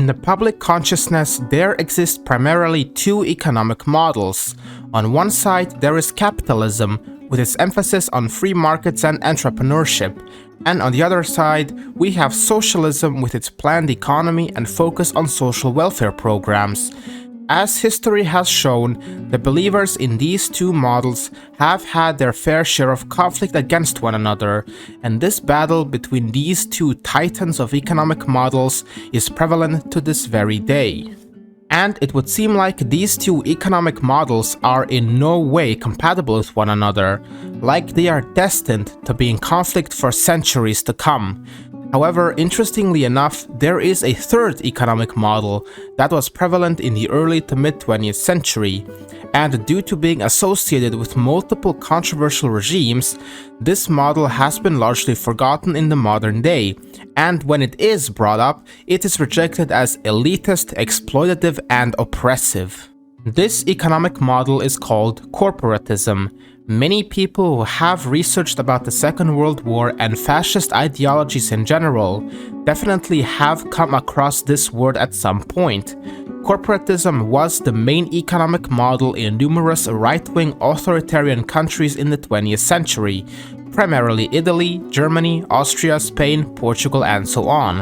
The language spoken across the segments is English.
In the public consciousness, there exist primarily two economic models. On one side, there is capitalism, with its emphasis on free markets and entrepreneurship, and on the other side, we have socialism with its planned economy and focus on social welfare programs. As history has shown, the believers in these two models have had their fair share of conflict against one another, and this battle between these two titans of economic models is prevalent to this very day. And it would seem like these two economic models are in no way compatible with one another, like they are destined to be in conflict for centuries to come. However, interestingly enough, there is a third economic model that was prevalent in the early to mid-20th century, and due to being associated with multiple controversial regimes, this model has been largely forgotten in the modern day, and when it is brought up, it is rejected as elitist, exploitative, and oppressive. This economic model is called corporatism. Many people who have researched about the Second World War and fascist ideologies in general definitely have come across this word at some point. Corporatism was the main economic model in numerous right-wing authoritarian countries in the 20th century, primarily Italy, Germany, Austria, Spain, Portugal, and so on.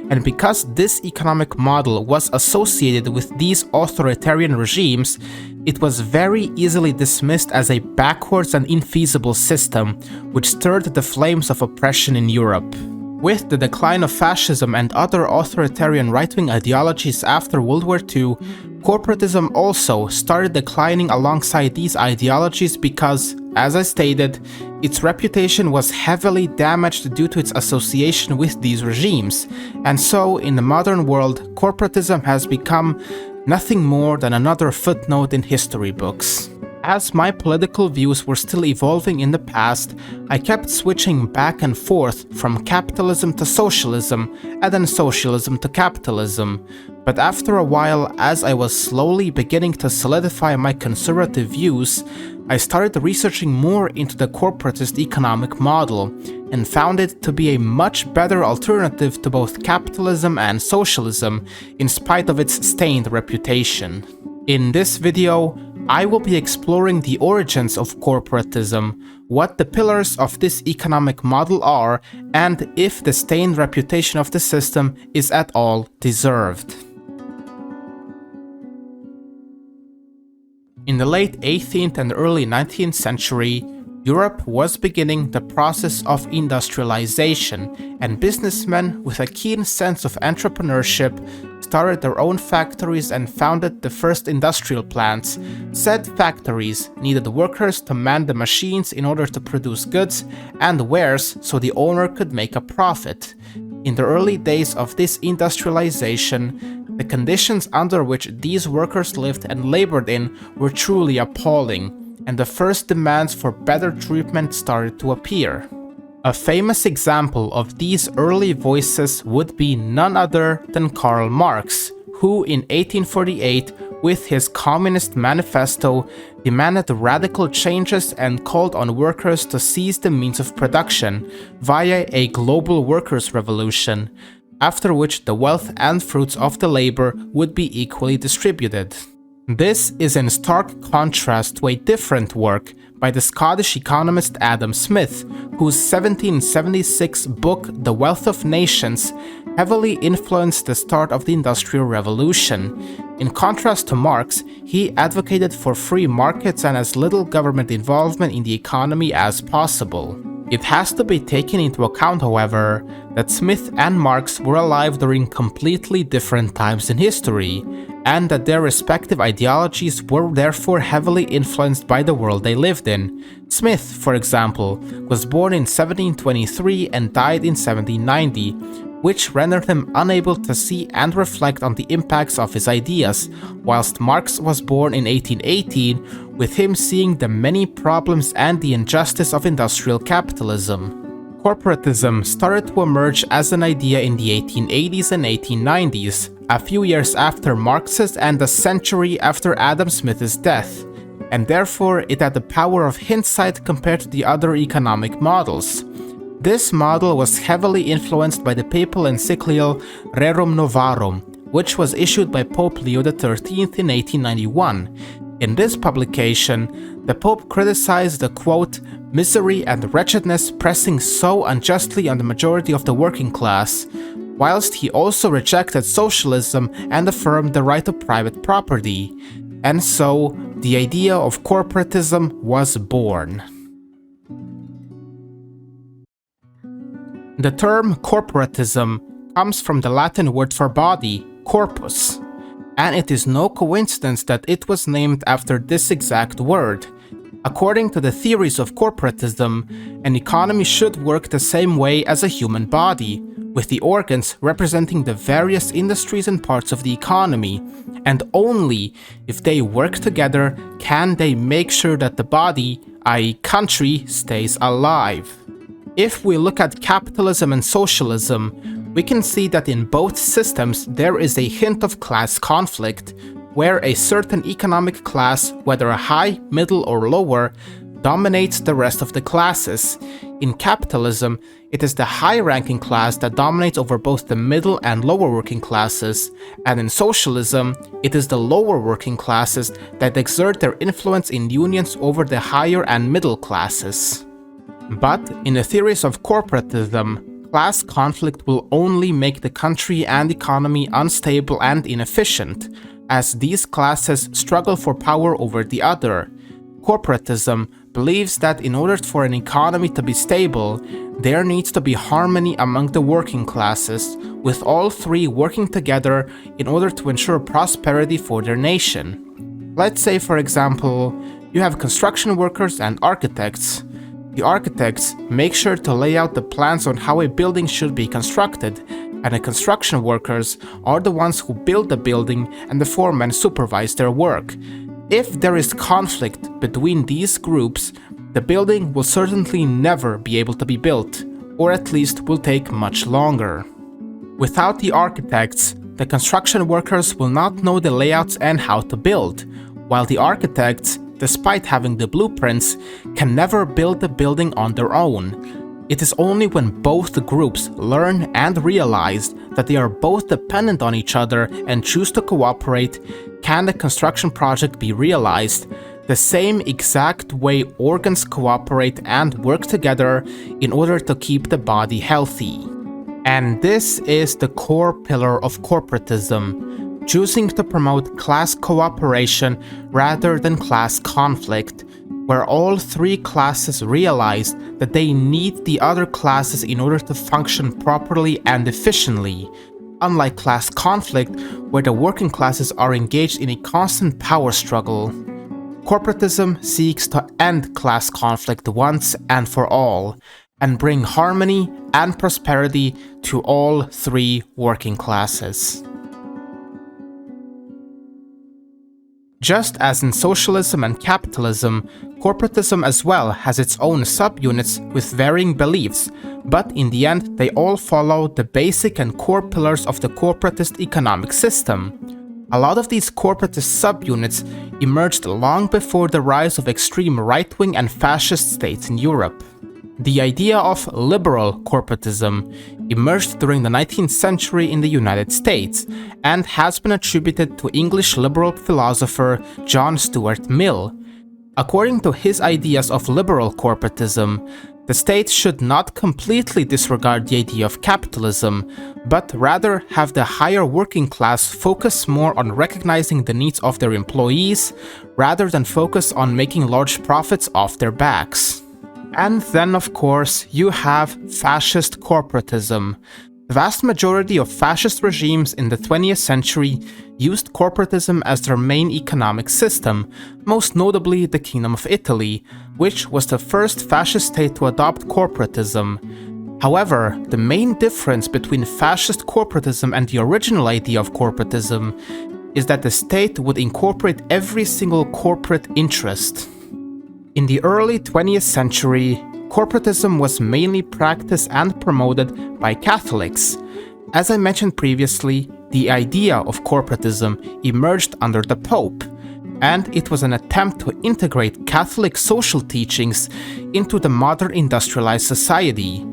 And because this economic model was associated with these authoritarian regimes, it was very easily dismissed as a backwards and infeasible system, which stirred the flames of oppression in Europe. With the decline of fascism and other authoritarian right-wing ideologies after World War II, corporatism also started declining alongside these ideologies because, as I stated, its reputation was heavily damaged due to its association with these regimes, and so in the modern world, corporatism has become nothing more than another footnote in history books. As my political views were still evolving in the past, I kept switching back and forth from capitalism to socialism, and then socialism to capitalism. But after a while, as I was slowly beginning to solidify my conservative views, I started researching more into the corporatist economic model, and found it to be a much better alternative to both capitalism and socialism, in spite of its stained reputation. In this video, I will be exploring the origins of corporatism, what the pillars of this economic model are, and if the stained reputation of the system is at all deserved. In the late 18th and early 19th century, Europe was beginning the process of industrialization, and businessmen with a keen sense of entrepreneurship started their own factories and founded the first industrial plants. Said factories needed workers to man the machines in order to produce goods and wares so the owner could make a profit. In the early days of this industrialization, the conditions under which these workers lived and labored in were truly appalling, and the first demands for better treatment started to appear. A famous example of these early voices would be none other than Karl Marx, who in 1848, with his Communist Manifesto, demanded radical changes and called on workers to seize the means of production via a global workers' revolution, after which the wealth and fruits of the labor would be equally distributed. This is in stark contrast to a different work by the Scottish economist Adam Smith, whose 1776 book The Wealth of Nations heavily influenced the start of the Industrial Revolution. In contrast to Marx, he advocated for free markets and as little government involvement in the economy as possible. It has to be taken into account, however, that Smith and Marx were alive during completely different times in history, and that their respective ideologies were therefore heavily influenced by the world they lived in. Smith, for example, was born in 1723 and died in 1790, which rendered him unable to see and reflect on the impacts of his ideas, whilst Marx was born in 1818, with him seeing the many problems and the injustice of industrial capitalism. Corporatism started to emerge as an idea in the 1880s and 1890s, a few years after Marx's and a century after Adam Smith's death, and therefore it had the power of hindsight compared to the other economic models. This model was heavily influenced by the papal encyclical Rerum Novarum, which was issued by Pope Leo XIII in 1891. In this publication, the Pope criticized the, quote, misery and wretchedness pressing so unjustly on the majority of the working class, whilst he also rejected socialism and affirmed the right of private property. And so, the idea of corporatism was born. The term corporatism comes from the Latin word for body, corpus, and it is no coincidence that it was named after this exact word. According to the theories of corporatism, an economy should work the same way as a human body, with the organs representing the various industries and parts of the economy, and only if they work together can they make sure that the body, i.e. country, stays alive. If we look at capitalism and socialism, we can see that in both systems there is a hint of class conflict, where a certain economic class, whether high, middle or lower, dominates the rest of the classes. In capitalism, it is the high-ranking class that dominates over both the middle and lower working classes, and in socialism, it is the lower working classes that exert their influence in unions over the higher and middle classes. But in the theories of corporatism, class conflict will only make the country and economy unstable and inefficient, as these classes struggle for power over the other. Corporatism believes that in order for an economy to be stable, there needs to be harmony among the working classes, with all three working together in order to ensure prosperity for their nation. Let's say, for example, you have construction workers and architects. The architects make sure to lay out the plans on how a building should be constructed, and the construction workers are the ones who build the building and the foremen supervise their work. If there is conflict between these groups, the building will certainly never be able to be built, or at least will take much longer. Without the architects, the construction workers will not know the layouts and how to build, while the architects, despite having the blueprints, can never build the building on their own. It is only when both groups learn and realize that they are both dependent on each other and choose to cooperate can the construction project be realized, the same exact way organs cooperate and work together in order to keep the body healthy. And this is the core pillar of corporatism, choosing to promote class cooperation rather than class conflict, where all three classes realize that they need the other classes in order to function properly and efficiently, unlike class conflict, where the working classes are engaged in a constant power struggle. Corporatism seeks to end class conflict once and for all, and bring harmony and prosperity to all three working classes. Just as in socialism and capitalism, corporatism as well has its own subunits with varying beliefs, but in the end they all follow the basic and core pillars of the corporatist economic system. A lot of these corporatist subunits emerged long before the rise of extreme right-wing and fascist states in Europe. The idea of liberal corporatism emerged during the 19th century in the United States and has been attributed to English liberal philosopher John Stuart Mill. According to his ideas of liberal corporatism, the state should not completely disregard the idea of capitalism, but rather have the higher working class focus more on recognizing the needs of their employees rather than focus on making large profits off their backs. And then, of course, you have fascist corporatism. The vast majority of fascist regimes in the 20th century used corporatism as their main economic system, most notably the Kingdom of Italy, which was the first fascist state to adopt corporatism. However, the main difference between fascist corporatism and the original idea of corporatism is that the state would incorporate every single corporate interest. In the early 20th century, corporatism was mainly practiced and promoted by Catholics. As I mentioned previously, the idea of corporatism emerged under the Pope, and it was an attempt to integrate Catholic social teachings into the modern industrialized society.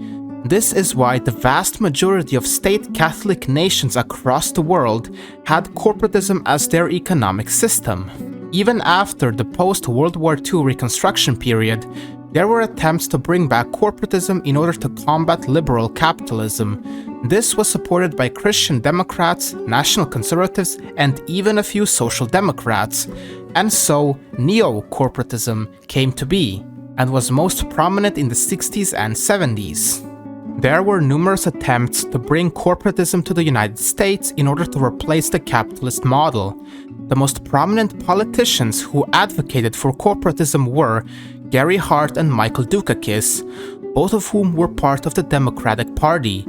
This is why the vast majority of state Catholic nations across the world had corporatism as their economic system. Even after the post-World War II Reconstruction period, there were attempts to bring back corporatism in order to combat liberal capitalism. This was supported by Christian Democrats, National Conservatives, and even a few Social Democrats. And so, neo-corporatism came to be, and was most prominent in the 60s and 70s. There were numerous attempts to bring corporatism to the United States in order to replace the capitalist model. The most prominent politicians who advocated for corporatism were Gary Hart and Michael Dukakis, both of whom were part of the Democratic Party.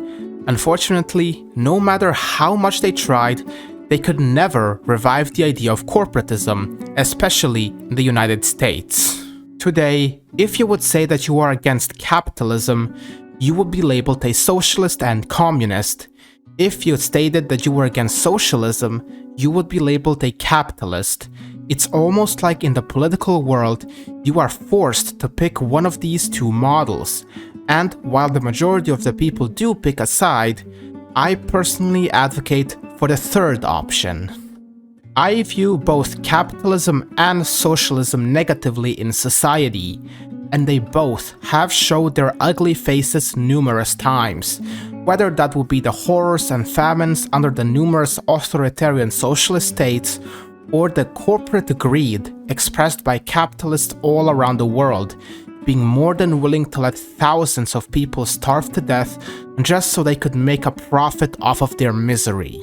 Unfortunately, no matter how much they tried, they could never revive the idea of corporatism, especially in the United States. Today, if you would say that you are against capitalism, you would be labeled a socialist and communist. If you stated that you were against socialism, you would be labeled a capitalist. It's almost like in the political world, you are forced to pick one of these two models. And while the majority of the people do pick a side, I personally advocate for the third option. I view both capitalism and socialism negatively in society, and they both have showed their ugly faces numerous times, whether that would be the horrors and famines under the numerous authoritarian socialist states, or the corporate greed expressed by capitalists all around the world, being more than willing to let thousands of people starve to death just so they could make a profit off of their misery.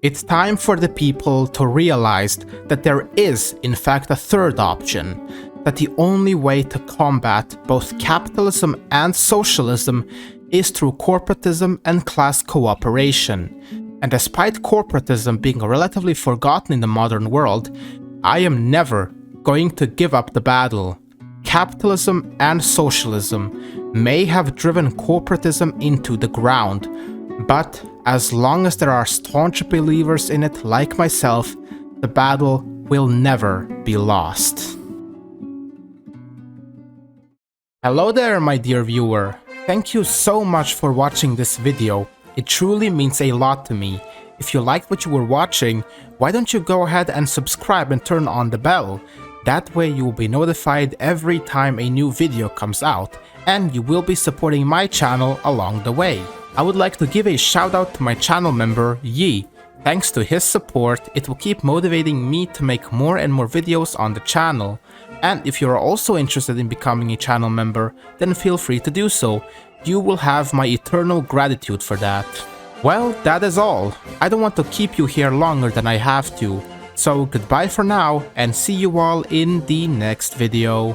It's time for the people to realize that there is, in fact, a third option, that the only way to combat both capitalism and socialism is through corporatism and class cooperation. And despite corporatism being relatively forgotten in the modern world, I am never going to give up the battle. Capitalism and socialism may have driven corporatism into the ground, but as long as there are staunch believers in it like myself, the battle will never be lost. Hello there, my dear viewer. Thank you so much for watching this video. It truly means a lot to me. If you liked what you were watching, why don't you go ahead and subscribe and turn on the bell? That way you will be notified every time a new video comes out, and you will be supporting my channel along the way. I would like to give a shout out to my channel member, Yi. Thanks to his support, it will keep motivating me to make more and more videos on the channel. And if you are also interested in becoming a channel member, then feel free to do so. You will have my eternal gratitude for that. Well, that is all. I don't want to keep you here longer than I have to. So goodbye for now, and see you all in the next video.